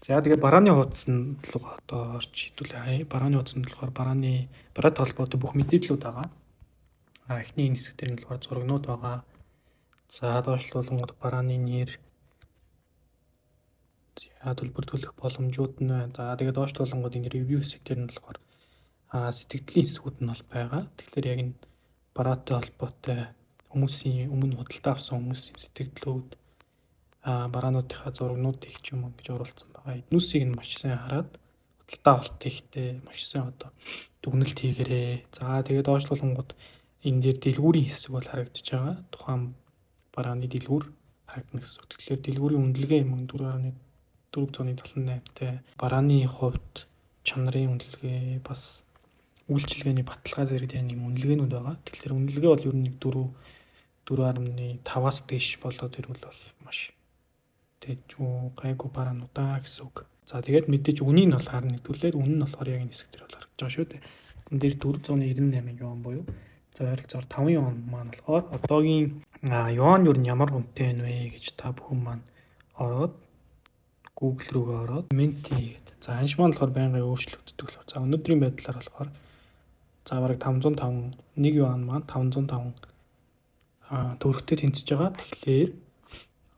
За тэгээд барааны хуудсанд руу одоо орж хэдүүлээ. Барааны хуудсанд болохоор бараатай холбоотой бүх мэдээллүүд байгаа. Эхний хэсэг дээр нь болохоор зурагнууд байгаа. За доошлуулангууд барааны нэр, төлбөр төлөх боломжууд нь байна. За тэгээд доошлуулангууд энэ ревю хэсэг дээр нь болохоор сэтгэлийн хэсгүүд нь бол байгаа. Тэгэхээр яг энэ бараатай холбоотой хүмүүсийн өмнө худалдаа авсан хүмүүсийн сэтгэлдлүүд, бараануудынхаа зурагнууд их ч юм уу гэж оруулсан байгаа. Эднүүсийг нь маш сайн хараад худалдаа авалт хийхдээ маш сайн одоо дүгнэлт хийгээрэй. За тэгээд доошлуулангууд энэ дээр дэлгүүрийн хэсэг бол харагдаж байгаа. Тухайн барааны дэлгүүр харагдана гэсэн үг. Тэгэхээр дэлгүүрийн үнэлгээ юм 4.78-тай барааны хувьд чанарын үнэлгээ бас үйлчилгээний баталгаа зэрэг нэг үнэлгээнүүд байгаа. Тэгэхээр үнэлгээ бол ер нь 4.5-аас дээш болоод ирвэл бол маш гайгүй бараануудаа гэсэн үг. За тэгээд мэдээж үнийн нь бол харна хэдүүлээд үнэн нь болохоор яг энэ хэсэг дээр бол харагдаж байгаа шүү дээ. Энэ дээр 498 юан буюу за ойролцоогоор 5 юан маань болохоор одоогийн юан юу нь ямар үнэтэй байна вэ гэж та бүхэн маань ороод Google руугаа ороод Menti гэдэг. За анш маань болохоор байнгын өөрчлөгддөг болохоор. За өнөөдрийн байдлаар болохоор за бараг 505 1 юан маань 505 төгрөгтэй тэнцэж байгаа. Тэгэхээр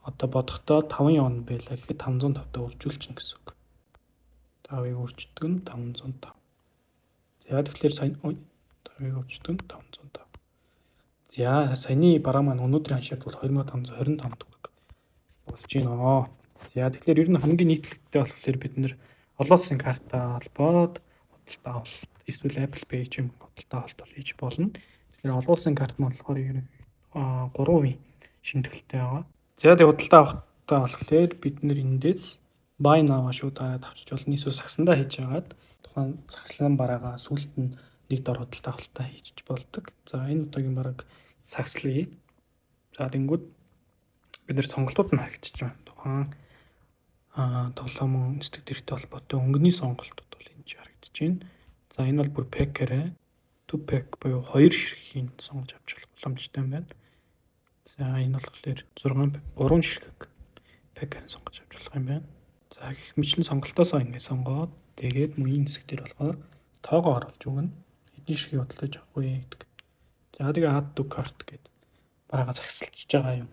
одоо бодохдоо 5 юан байлаа гэхэд 505-таа үржүүлчихнэ гэсэн үг. 5-ыг үржигдэх нь 505. За тэгэхээр сайн 5-ыг үржигдэх нь 505. За саяны бараа маань өнөөдрийн ханшаад бол 2525 төгрөг болж байна. За тэгэхээр ер нь хамгийн нийтлэгтэй болохоор бид нэр олон улсын карта холбоод худалдаа авалт эсвэл Apple Pay ч юм худалдаа авалт хийж болно. Тэгэхээр олон улсын карт маань болохоор 3% шинэтгэлтэй байгаа. За тэгээд худалдаа авахтаа болохоор бид нэр эндээс buy now шууд авчиж болно. Эсвэл сагсандаа хийж агаад тухайн сагслан бараагаа сүүлд нь нэг дор худалдаа авалтаа хийж болдог. За энэ удаагийн бараг сагслыг за тэнгууд бид нэр сонголтууд нь харагдаж байна. Тухайн тоглоомын нэстэг дэрэгтэй холбоотой өнгөний сонголтууд бол энэ харагдаж байна. За энэ бол бүр pack-аараа 2 pack буюу 2 ширхгийг сонгож авч болох боломжтой байна. За энэ болохоор 3 ширхэг pack-аар сонгож авч болох юм байна. За гэх мэтлэн сонголтоосоо ингэ сонгоод тэгээд мөн хэсэг дээр болохоор тоогоо оруулж өгнө. Хэдийн ширхгийг бодлож авахгүй гэдэг. За тэгээ add to cart гэдэг бараагаа загсалж байгаа юм